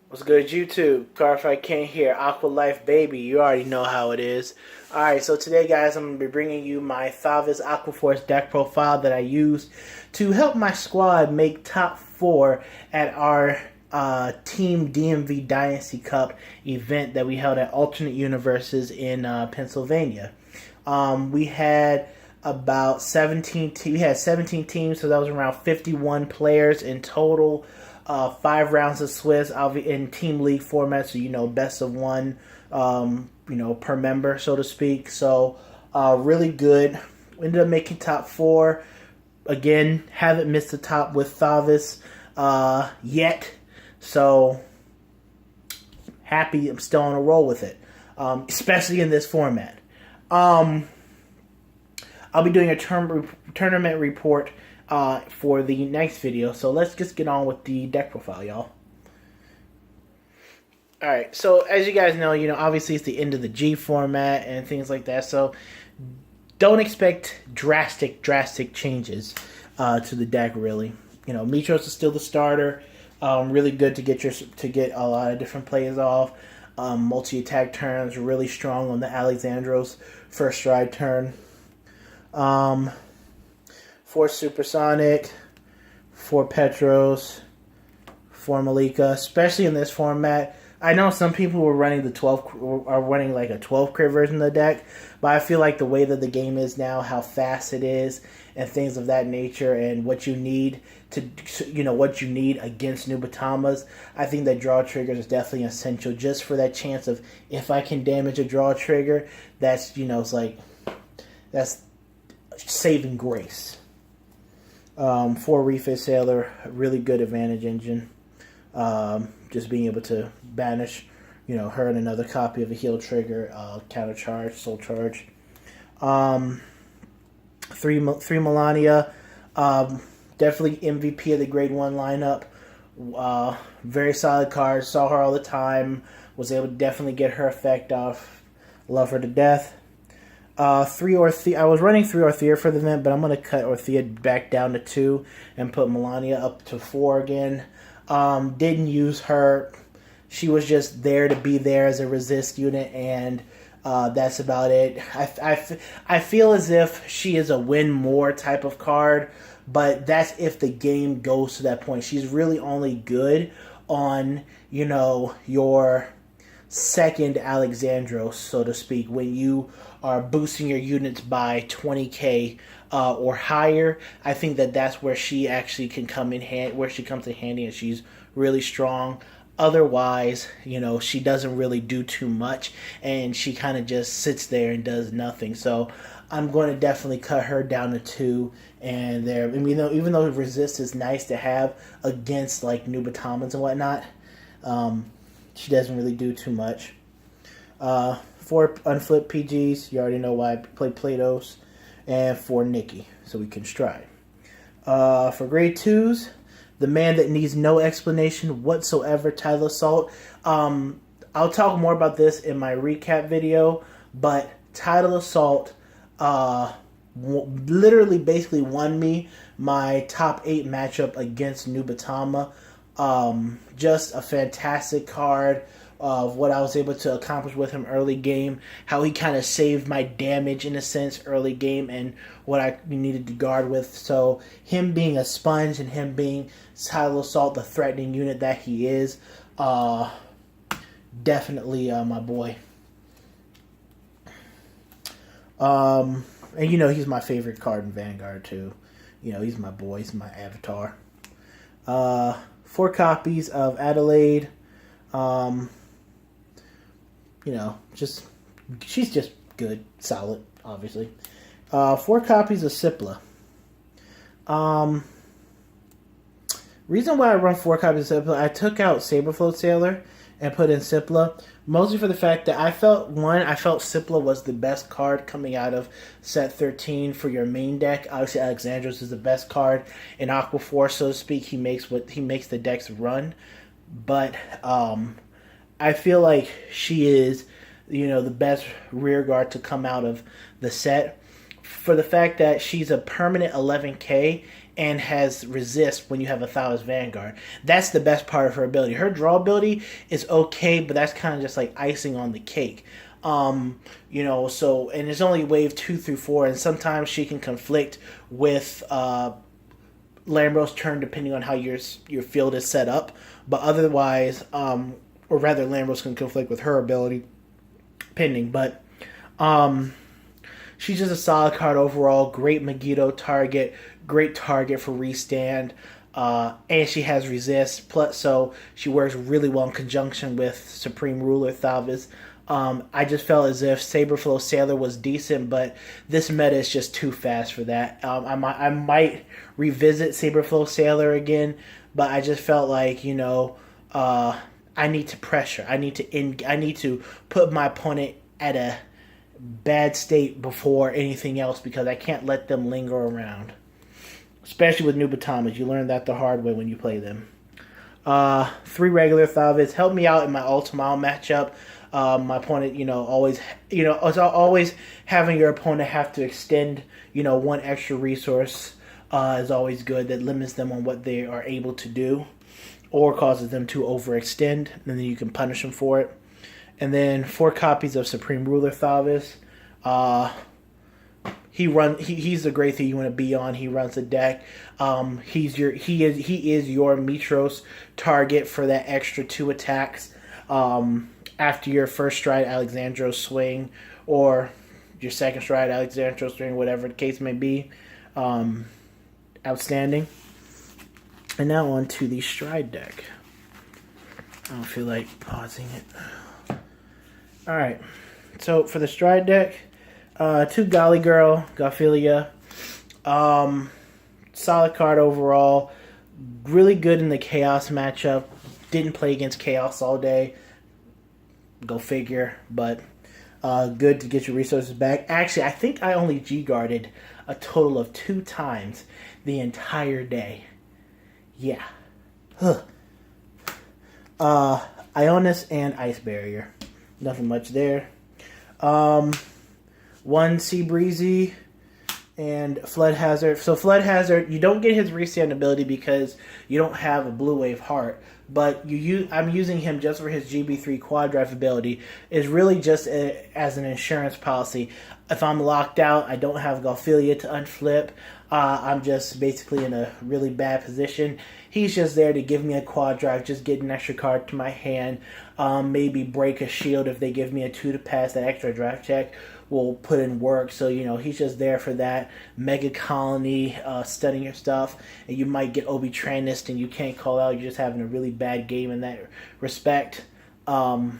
What's good, YouTube? Cardfight can't hear. AQUA Life Baby. You already know how it is. Alright, so today, guys, I'm going to be bringing you my Thavas Aqua Force deck profile that I used to help my squad make top 4 at our Team DMV Dynasty Cup event that we held at Alternate Universes in Pennsylvania. We had about 17 we had 17 teams, so that was around 51 players in total. 5 rounds of Swiss. I'll be in team league format, so best of one, per member, so to speak. So really good. We ended up making top 4. Again, haven't missed the top with Thavas yet, so happy. I'm still on a roll with it, especially in this format. I'll be doing a tournament report for the next video. So let's just get on with the deck profile, y'all. Alright, so as you guys know, obviously it's the end of the G format and things like that. So don't expect drastic changes to the deck, really. Mitros is still the starter. Really good to get a lot of different plays off. Multi-attack turns, really strong on the Alexandros first stride turn. 4 Supersonic, 4 Petros, 4 Malika, especially in this format. I know some people were running like a 12 crit version of the deck, but I feel like the way that the game is now, how fast it is, and things of that nature, and what you need against Nubatamas, I think that draw triggers is definitely essential just for that chance of, if I can damage a draw trigger, that's that's saving grace. 4 Refit Sailor, really good advantage engine. Just being able to banish, her and another copy of a heal trigger, counter charge, soul charge. 3 Melania, definitely MVP of the grade 1 lineup. Very solid card. Saw her all the time. Was able to definitely get her effect off. Love her to death. 3 Orthea. I was running 3 Orthea for the event, but I'm going to cut Orthea back down to 2 and put Melania up to 4 again. Didn't use her. She was just there to be there as a resist unit, and that's about it. I feel as if she is a win more type of card, but that's if the game goes to that point. She's really only good on, your second Alexandros, so to speak, when you are boosting your units by 20k or higher. I think that that's where she actually can come in hand, where she comes in handy, and she's really strong. Otherwise, she doesn't really do too much, and she kind of just sits there and does nothing. So I'm going to definitely cut her down to 2. And there, even though resist is nice to have against like Nubatamans and whatnot, she doesn't really do too much. 4 Unflipped PGs. You already know why I play Platos. And 4 Nikki, so we can stride. For grade 2s, the man that needs no explanation whatsoever, Tidal Assault. I'll talk more about this in my recap video, but Tidal Assault literally basically won me my top 8 matchup against Nubatama. Just a fantastic card of what I was able to accomplish with him early game, how he kind of saved my damage in a sense early game, and what I needed to guard with. So him being a sponge and him being Tidal Assault, the threatening unit that he is, definitely my boy. And he's my favorite card in Vanguard too. He's my boy, he's my avatar. 4 copies of Adelaide. She's just good, solid, obviously. 4 copies of Sipla. Reason why I run 4 copies of Sipla, I took out Saberfloat Sailor and put in Sipla, mostly for the fact that I felt Sipla was the best card coming out of set 13 for your main deck. Obviously, Alexandros is the best card in Aqua Force, so to speak. He makes the decks run, but I feel like she is, the best rear guard to come out of the set for the fact that she's a permanent 11k and has resist when you have a Thavas Vanguard. That's the best part of her ability. Her draw ability is okay, but that's kind of just like icing on the cake. You know, so, and it's only wave 2 through 4, and sometimes she can conflict with Lambros' turn depending on how your field is set up. But otherwise, or rather, Lambros can conflict with her ability, pending. But she's just a solid card overall. Great Megiddo target. Great target for restand. And she has resist. Plus, so she works really well in conjunction with Supreme Ruler Thavas. I just felt as if Saberflow Sailor was decent, but this meta is just too fast for that. I might revisit Saberflow Sailor again, but I just felt like, you know, I need to pressure. I need to put my opponent at a bad state before anything else, because I can't let them linger around. Especially with Nubatamas. You learn that the hard way when you play them. 3 regular Thavas helped me out in my Ultimate matchup. My opponent, you know, always having your opponent have to extend, you know, 1 extra resource is always good. That limits them on what they are able to do, or causes them to overextend, and then you can punish them for it. And then 4 copies of Supreme Ruler Thavas. He's the great thing you want to be on. He runs the deck. He is your Mitros target for that extra 2 attacks. After your first stride Alexandros swing, or your second stride Alexandros swing, whatever the case may be. Outstanding. And now on to the stride deck. I don't feel like pausing it. Alright. So for the stride deck, 2 Golly Girl, Gophilia. Solid card overall. Really good in the Chaos matchup. Didn't play against Chaos all day. Go figure, but good to get your resources back. Actually, I think I only G-guarded a total of 2 times the entire day. Yeah. Ionis and Ice Barrier. Nothing much there. 1 Sea Breezy and Flood Hazard. So Flood Hazard, you don't get his restand ability because you don't have a Blue Wave Heart. But I'm using him just for his GB3 quad drive ability. It's really just as an insurance policy. If I'm locked out, I don't have Gophilia to unflip. I'm just basically in a really bad position. He's just there to give me a quad drive, just get an extra card to my hand. Maybe break a shield if they give me a 2 to pass. That extra draft check will put in work. So, you know, he's just there for that. Mega Colony, studying your stuff. And you might get Obi-Tranist and you can't call out. You're just having a really bad game in that respect. You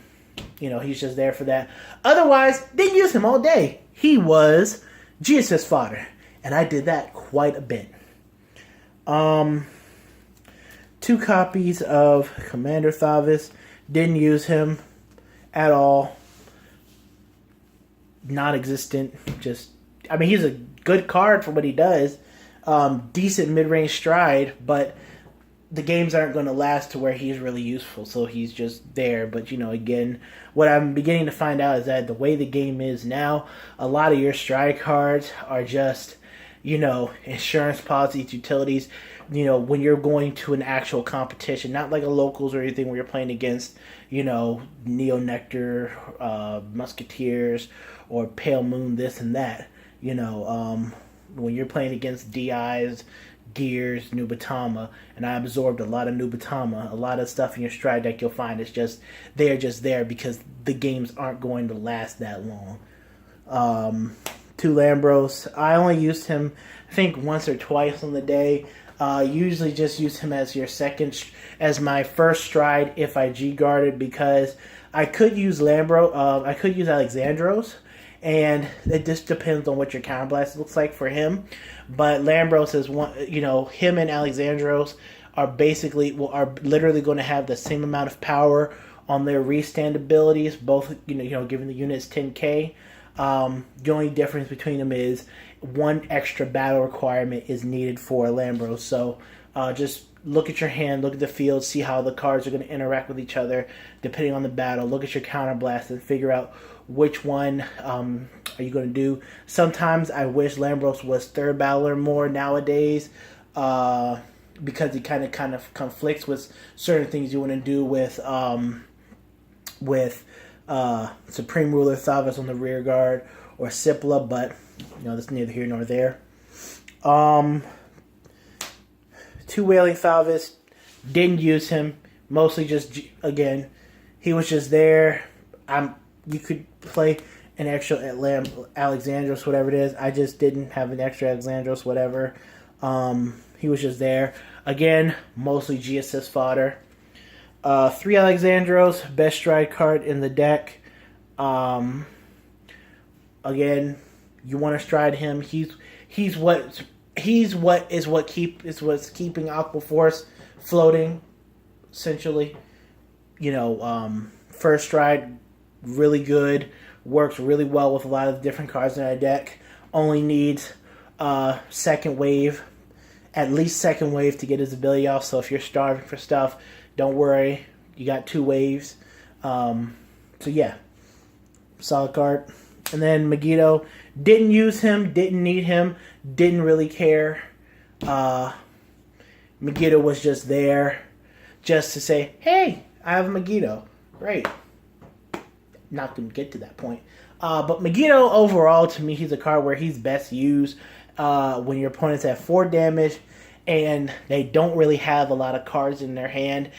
know, he's just there for that. Otherwise, didn't use him all day. He was GSS fodder. And I did that quite a bit. 2 copies of Commander Thavas. Didn't use him at all. Non-existent. Just, I mean, he's a good card for what he does. Decent mid-range stride, but the games aren't going to last to where he's really useful, so he's just there. But, you know, again, what I'm beginning to find out is that the way the game is now, a lot of your stride cards are just, you know, insurance policies, utilities, you know, when you're going to an actual competition, not like a locals or anything where you're playing against, you know, Neo Nectar, Musketeers, or Pale Moon, this and that. You know, when you're playing against DIs, Gears, Nubatama, and I absorbed a lot of Nubatama, a lot of stuff in your stride deck you'll find is just, they're just there because the games aren't going to last that long. 2 Lambros. I only used him, I think, once or twice on the day. Usually just use him as your as my first stride if I G-guarded, because I could use I could use Alexandros, and it just depends on what your counterblast looks like for him. But Lambros is one, you know, him and Alexandros are literally going to have the same amount of power on their restand abilities, both, you know, giving the units 10k. The only difference between them is 1 extra battle requirement is needed for Lambros. So just look at your hand, look at the field, see how the cards are going to interact with each other depending on the battle. Look at your counterblast and figure out which one are you going to do. Sometimes I wish Lambros was 3rd battler more nowadays. because it kind of conflicts with certain things you want to do with Supreme Ruler Thavas on the rear guard or Sipla, but that's neither here nor there. Two Wailing Thavas, didn't use him, mostly just, again, he was just there. You could play an extra Alexandros, whatever it is. I just didn't have an extra Alexandros, whatever. He was just there. Again, mostly G-assist fodder. 3 Alexandros, best stride card in the deck. Again, you want to stride him. He's what's keeping Aqua Force floating, essentially. First stride, really good. Works really well with a lot of different cards in our deck. Only needs second wave, at least second wave to get his ability off. So if you're starving for stuff, don't worry. You got 2 waves. So yeah, solid card. And then Megiddo, didn't use him, didn't need him, didn't really care. Megiddo was just there just to say, hey, I have a Megiddo. Great. Not going to get to that point. But Megiddo, overall, to me, he's a card where he's best used when your opponents have 4 damage and they don't really have a lot of cards in their hand,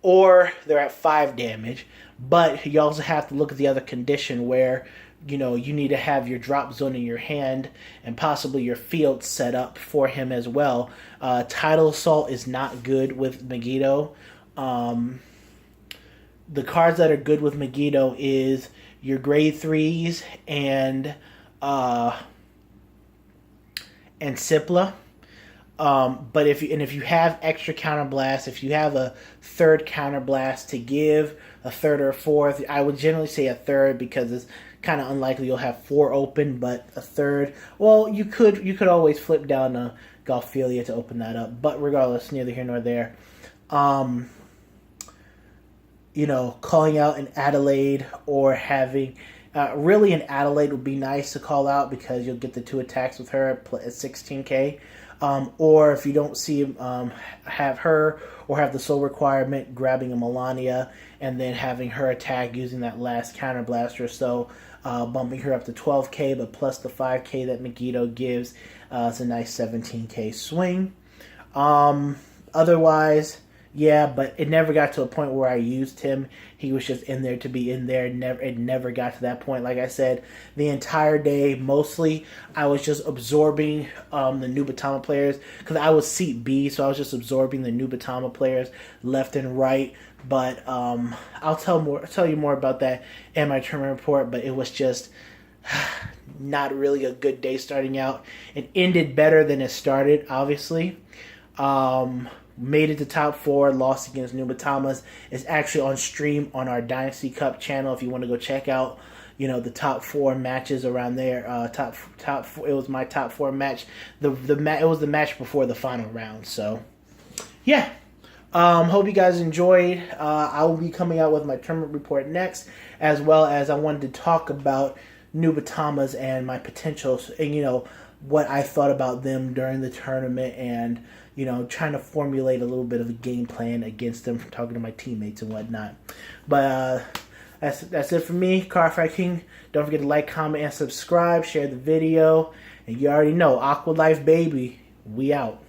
or they're at 5 damage. But you also have to look at the other condition where you need to have your drop zone in your hand and possibly your field set up for him as well. Tidal Assault is not good with Megiddo. The cards that are good with Megiddo is your grade 3s and Sipla. But if you have extra counterblast, if you have a 3rd counterblast to give, a 3rd or a 4th, I would generally say a 3rd because it's kind of unlikely you'll have 4 open, but a 3rd, well, you could always flip down a Galphelia to open that up. But regardless, neither here nor there. Calling out an Adelaide or having really an Adelaide would be nice to call out because you'll get the 2 attacks with her at 16k. Or if you don't see have her or have the soul requirement, grabbing a Melania and then having her attack using that last counterblaster, so bumping her up to 12k, but plus the 5k that Megiddo gives, it's a nice 17k swing. Otherwise, yeah, but it never got to a point where I used him. He was just in there to be in there. It never got to that point. Like I said, the entire day, mostly, I was just absorbing the new Batama players. Because I was seat B, so I was just absorbing the new Batama players left and right. But I'll tell you more about that in my tournament report. But it was just not really a good day starting out. It ended better than it started, obviously. Made it to top 4, lost against New Batamas. It's actually on stream on our Dynasty Cup channel if you want to go check out, the top 4 matches around there. Top 4, it was my top 4 match. It was the match before the final round. So, yeah. Hope you guys enjoyed. I will be coming out with my tournament report next, as well as I wanted to talk about New Batamas and my potentials, and what I thought about them during the tournament, and trying to formulate a little bit of a game plan against them from talking to my teammates and whatnot. But that's it for me, Cardfight King. Don't forget to like, comment, and subscribe. Share the video. And you already know, AQUA Life Baby, we out.